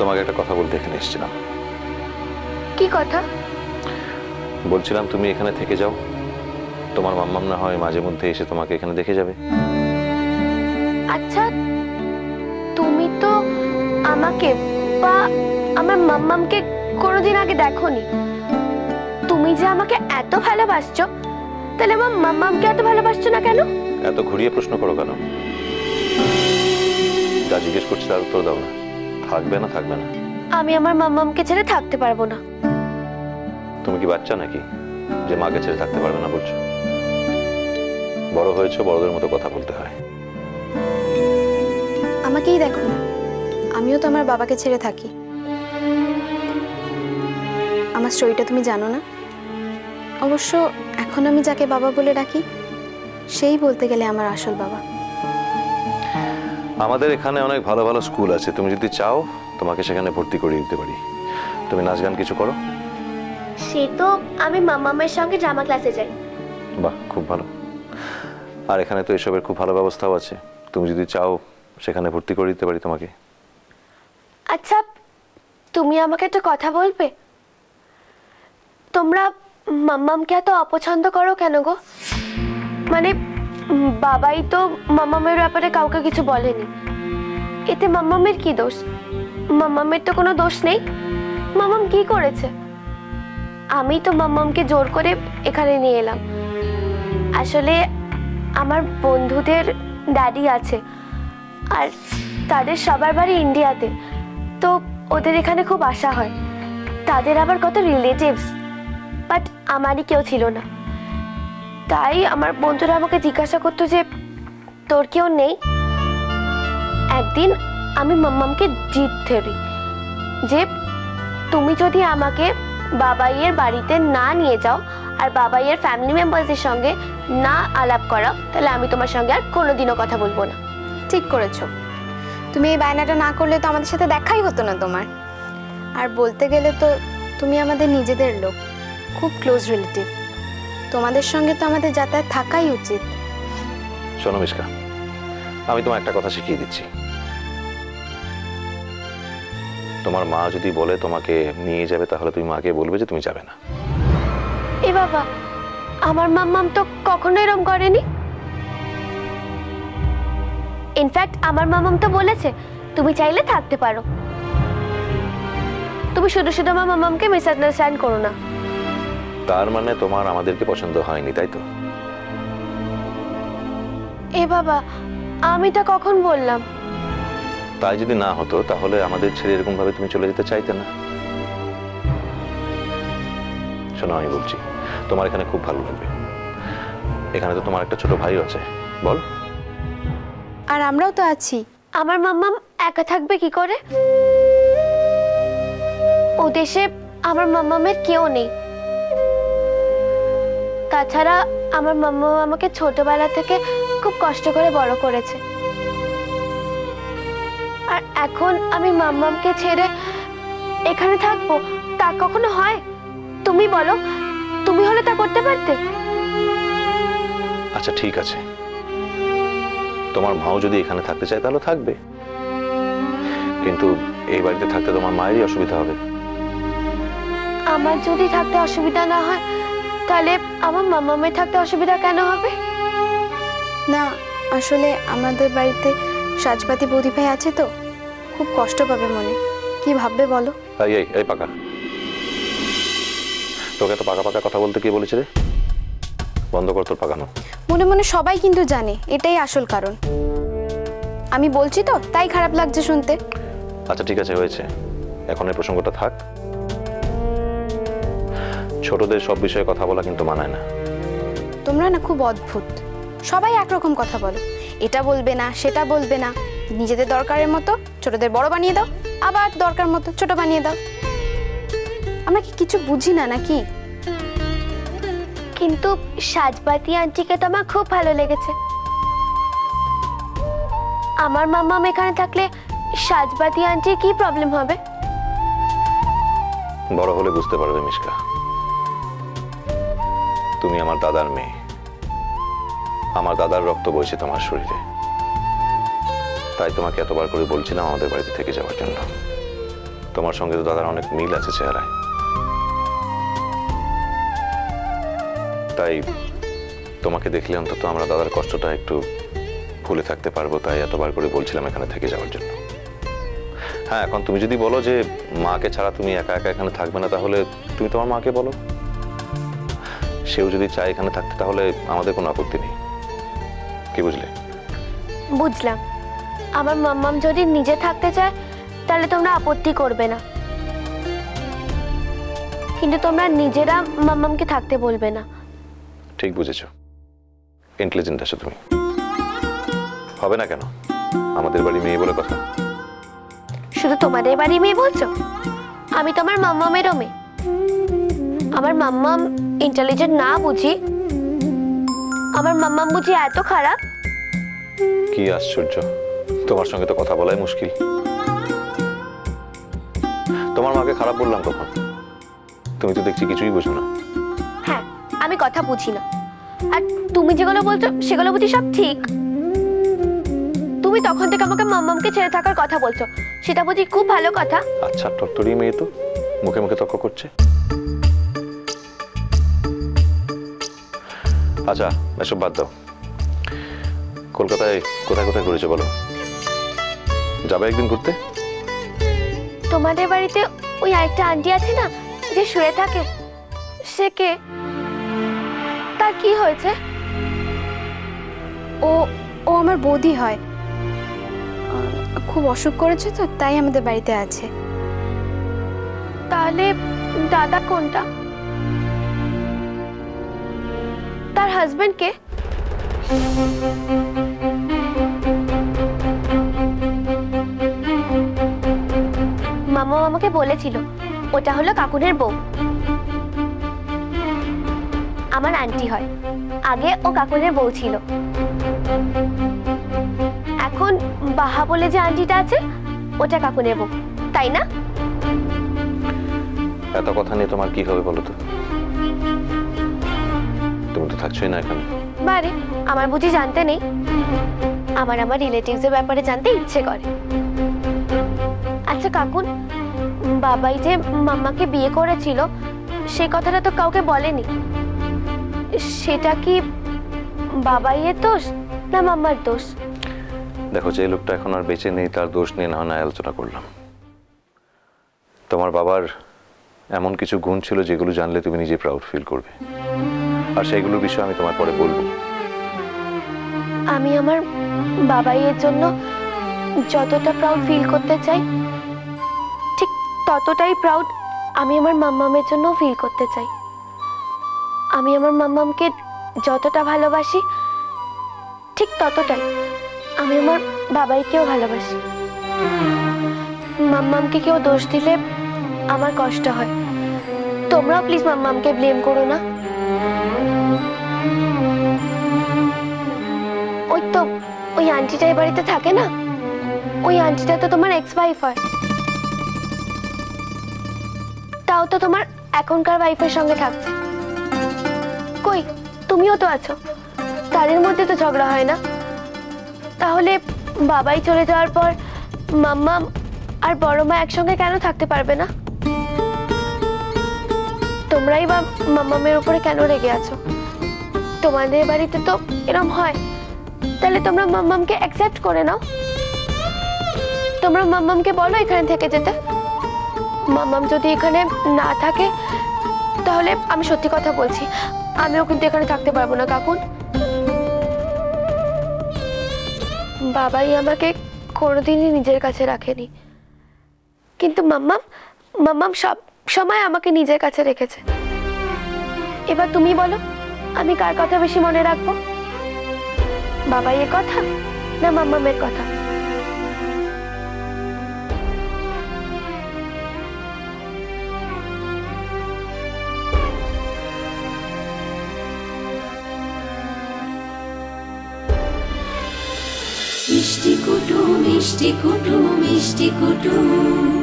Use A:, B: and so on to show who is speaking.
A: তোমাকে একটা কথা বলতে এখানে এসেছিলাম।
B: কি কথা?
A: বলছিলাম তুমি এখানে থেকে যাও, তোমার মাম্মাম না হয় মাঝে মধ্যে এসে তোমাকে এখানে দেখে যাবে।
B: আচ্ছা, তুমি তো আমাকে বা আমার মাম্মামকে কোনোদিন আগে দেখোনি। তুমি যে আমাকে এত ভালোবাসছো, তাহলে আমার মাম্মামকে এত ভালোবাসছো না কেন?
A: এত ঘুরিয়ে প্রশ্ন করো কেন? যা জিজ্ঞেস করছি তার উত্তর দাও না। থাকবে না থাকবে না?
B: আমি আমার মাম্মামকে ছেড়ে থাকতে পারবো না।
A: তুমি কি বাচ্চা নাকি যে মাকে ছেড়ে থাকতে পারবে না বলছো? বড় হয়েছো, বড়দের মতো কথা বলতে হয়।
C: আমাকেই দেখো না, আমিও তো আমার বাবাকে ছেড়ে থাকি। আমার স্টোরিটা তুমি জানো না? অবশ্য এখন আমি যাকে বাবা বলে ডাকি, সেই বলতে গেলে আমার আসল বাবা।
A: আমাদের এখানে অনেক ভালো ভালো স্কুল আছে, তুমি যদি চাও তোমাকে সেখানে ভর্তি করিয়ে দিতে পারি। তুমি নাচ গান কিছু করো?
B: সে তো আমি মাম্মামের সঙ্গে ড্রামা ক্লাসে যাই।
A: বাহ, খুব ভালো। আর এখানে তো এসবের খুব ভালো ব্যবস্থাও আছে, তুমি যদি চাও সেখানে ভর্তি করে দিতে পারি তোমাকে।
B: আচ্ছা, তুমি আমাকে একটা কথা বলবে? তোমরা মাম্মামকে এত অপছন্দ করো কেন গো? মানে বাবাই তো মাম্মামের ব্যাপারে কাউকে কিছু বলেনি, এতে মাম্মামের কি দোষ? মাম্মামের তো কোনো দোষ নেই। মাম্মাম কি করেছে? আমি তো মাম্মামকে জোর করে এখানে নিয়ে এলাম। আসলে আমার বন্ধুদের ড্যাডি আছে, আর তাদের সবার বাড়ি ইন্ডিয়াতে, তো ওদের এখানে খুব আশা হয়। তাদের আবার কত রিলেটিভস, বাট আমারই কেউ ছিল না। তাই আমার বন্ধুরা আমাকে জিজ্ঞাসা করতো যে তোর কেউ নেই। একদিন আমি মাম্মামকে জিদ ধরি যে তুমি যদি আমাকে বাবাইয়ের বাড়িতে না নিয়ে যাও আর বাবাইয়ের ফ্যামিলি মেম্বার্সের সঙ্গে না আলাপ করাও, তাহলে আমি তোমার সঙ্গে আর কোনোদিনও কথা বলবো না।
C: ঠিক করেছো। তুমি এই বায়নাটা না করলে তো আমাদের সাথে দেখাই হতো না তোমার। আর বলতে গেলে তো তুমি আমাদের নিজেদের লোক, খুব ক্লোজ রিলেটিভ। তোমাদের সঙ্গে তো আমাদের যাতায়াত থাকাই উচিত।
A: শোনো মিশকা, আমি তোমার একটা কথা শিখিয়ে দিচ্ছি। তোমার মা যদি বলে তোমাকে নিয়ে যাবে, তাহলে তুমি মাকে বলবে যে তুমি যাবে না।
B: এ বাবা, আমার মাম্মাম তো কখনো এরকম করেনি। ইনফ্যাক্ট আমার মাম্মাম তো বলেছে তুমি চাইলে থাকতে পারো। তুমি শুধু শুধু আমার মাম্মামকে মিসআন্ডারস্ট্যান্ড করো না।
A: তার মানে তোমার আমাদেরকে পছন্দ হয়নি, তাই তো?
B: এ বাবা, আমি তা কখন বললাম?
A: তাই যদি না হতো তাহলে আমাদের ছেড়ে এরকম ভাবে তুমি চলে যেতে চাইতে না। শোনো, আমি বলছি তোমার এখানে খুব ভালো লাগবে। এখানে তো তোমার একটা ছোট ভাই আছে, বল।
C: আর আমরাও তো আছি।
B: আমার মাম্মাম একা থাকবে কি করে? ও দেশে আমার মাম্মামের কেউ নেই। তাছাড়া আমার মাম্মাম আমাকে ছোটবেলা থেকে খুব কষ্ট করে বড় করেছে। আর এখন আমি মাম্মামকে ছেড়ে এখানে থাকবো, তা কখনো হয়? তুমি বলো, তুমি হলে তা করতে পারতে?
A: আচ্ছা ঠিক আছে, তোমার মাও যদি এখানে থাকতে চায় তাহলে থাকবে, কিন্তু এই বাড়িতে থাকতে তোমার মায়েরই অসুবিধা হবে।
B: আমার যদি থাকতে অসুবিধা না হয়, তাহলে আমার মাম্মামের থাকতে অসুবিধা কেন হবে?
C: না, আসলে আমাদের বাড়িতে সাজপাতি বৌদি ভাই আছে তো, খুব কষ্ট পাবে মনে। কি ভাববে বলো?
A: এই পাকা, তোকে তো পাকা পাকা কথা বলতে কে বলেছে রে? বন্ধ কর তোর পাকানো।
C: মনে মনে সবাই কিন্তু জানে এটাই আসল কারণ। আমি বলছি তো, তাই খারাপ লাগছে শুনতে।
A: আচ্ছা ঠিক আছে, হয়েছে, এখন এই প্রসঙ্গটা থাক। ছোটদের সব বিষয়ে কথা বলা কিন্তু মানায় না।
C: তোমরা না খুব অদ্ভুত, সবাই একরকম কথা বলো। এটা বলবে না, সেটা বলবে না, নিজেদের দরকারের মতো ছোটদের বড় বানিয়ে দাও, আবার দরকার মতো ছোট বানিয়ে দাও। আমরা কি কিছু বুঝি না নাকি?
B: কিন্তু সাজবাতি আন্টিকে তো আমার খুব ভালো লেগেছে। আমার মাম্মাম এখানে থাকলে সাজবাতি আন্টির কি প্রবলেম হবে?
A: বড় হলে বুঝতে পারবে মিশকা, তুমি আমার দাদার মেয়ে। আমার দাদার রক্ত বইছে তোমার শরীরে, তাই তোমাকে এতবার করে বলছিলাম আমাদের বাড়িতে থেকে যাওয়ার জন্য। তোমার সঙ্গে তো দাদার অনেক মিল আছে চেহারায়, তাই তোমাকে দেখলে অন্তত আমরা দাদার কষ্টটা একটু ভুলে থাকতে পারবো, তাই এতবার করে বলছিলাম এখানে থেকে যাওয়ার জন্য। হ্যাঁ, এখন তুমি যদি বলো যে মাকে ছাড়া তুমি একা একা এখানে থাকবে না, তাহলে তুমি তোমার মাকে বলো, সেও যদি চায় এখানে থাকতে তাহলে আমাদের কোনো আপত্তি নেই। কি বুঝলে?
B: বুঝলাম। আমার মাম্মাম যদি নিজে থাকতে চায় তাহলে তোমরা আপত্তি করবে না, কিন্তু তোমরা নিজেরা মাম্মামকে থাকতে বলবে না।
A: ঠিক বুঝেছো, ইন্টেলিজেন্ট আছো তুমি। হবে না কেন? আমাদের বাড়ি মেয়ে বলে কথা।
B: শুধু তোমাদের বাড়ি মেয়ে বলছো? আমি তো আমার মাম্মামেরও মেয়ে। আমার মাম্মাম ইন্টেলিজেন্ট না বুঝি? আমার মাম্মাম বুঝি এত খারাপ?
A: কি আশ্চর্য, তোমার সঙ্গে তো কথা বলাই মুশকিল। তোমার মাকে খারাপ বললাম কখন? তুমি তো দেখছি কিছুই বোঝো না।
B: হ্যাঁ, আমি কথা বুঝি না, আর তুমি যেগুলো বলছো সেগুলো বুঝি সব ঠিক। তুমি তখন থেকে আমাকে মাম্মামকে ছেড়ে থাকার কথা বলছো, সেটা বুঝি খুব ভালো কথা?
A: আচ্ছা, টট্টরি মেয়ে তো মুখে মুখে তর্ক করছে। আচ্ছা, এসব বাদ দাও। কলকাতায় কোথায় কোথায় ঘুরেছো বলো? যাবে একদিন ঘুরতে?
B: তোমাদের বাড়িতে ওই আরেকটা আন্টি আছে না, যে শুয়ে থাকে, সে কে? তার কি হয়েছে?
C: ও ও আমার বৌদি হয়। খুব অসুখ করেছে তো, তাই আমাদের বাড়িতে আছে।
B: তাহলে দাদা কোনটা? তার হাজবেন্ড কে? মামা আমাকে বলেছিল ওটা হলো কাকুনের বউ। আমার আন্টি হয়, আগে ও কাকুনের বউ ছিল। এখন বাহা বলে যে আন্টিটা আছে ওটা কাকুনের বউ, তাই না?
A: এত কথা নিয়ে তোমার কি হবে বলো তো? তুমি তো থাকছোই না এখানে।
B: বারে, আমার বুঝি জানতে নেই? আমার রিলেটিভস এর ব্যাপারে জানতে ইচ্ছে করে। আচ্ছা কাকুন, বাবাই যে মাম্মাকে বিয়ে করেছিল সে কথাটা তো কাউকে বলেনি। সেটা কি বাবাইয়ের দোষ না মাম্মার দোষ?
A: দেখো, যে লোকটা এখন আর বেঁচে নেই তার দোষ নিয়ে না হয় আলোচনা করলাম। তোমার বাবার এমন কিছু গুণ ছিল যেগুলো জানলে তুমি নিজে প্রাউড ফিল করবে, আর সেইগুলোর বিষয়ে আমি তোমার পরে বলবো।
B: আমি আমার বাবাইয়ের জন্য যতটা প্রাউড ফিল করতে চাই, ঠিক ততটাই প্রাউড আমি আমার মাম্মামের জন্য ফিল করতে চাই। আমি আমার মাম্মামকে যতটা ভালোবাসি, ঠিক ততটাই আমি আমার বাবাইকেও ভালোবাসি। মাম্মামকে কেউ দোষ দিলে আমার কষ্ট হয়। তোমরাও প্লিজ মাম্মামকে ব্লেম করো না। ওই তো ওই আন্টিটা এই বাড়িতে থাকে না, ওই আন্টিটা তো তোমার এক্স ওয়াইফ হয়। তাও তো তোমার এখনকার ওয়াইফের সঙ্গে থাকছে। কই, তুমিও তো আছো, তাদের মধ্যে তো ঝগড়া হয় না? তাহলে বাবাই চলে যাওয়ার পর মাম্মাম আর বড় মা একসঙ্গে কেন থাকতে পারবে না? তোমরাই বা মাম্মামের উপরে কেন রেগে আছো? তোমাদের বাড়িতে তো এরকম হয়, তাহলে তোমরা মাম্মামকে অ্যাকসেপ্ট করে নাও। তোমরা মাম্মামকে বলো এখানে থেকে যেতে। মাম্মাম যদি এখানে না থাকে তাহলে আমি সত্যি কথা বলছি, আমিও কিন্তু এখানে থাকতে পারবো না কাকুন। বাবাই আমাকে কোনোদিনই নিজের কাছে রাখেনি, কিন্তু মাম্মাম সব সময় আমাকে নিজের কাছে রেখেছে। এবার তুমি বলো, আমি কার কথা বেশি মনে রাখবো? বাবাইয়ের কথা না মাম্মামের কথা?
D: মিষ্টি কুটুম মিষ্টি কুটুম মিষ্টি কুটুম।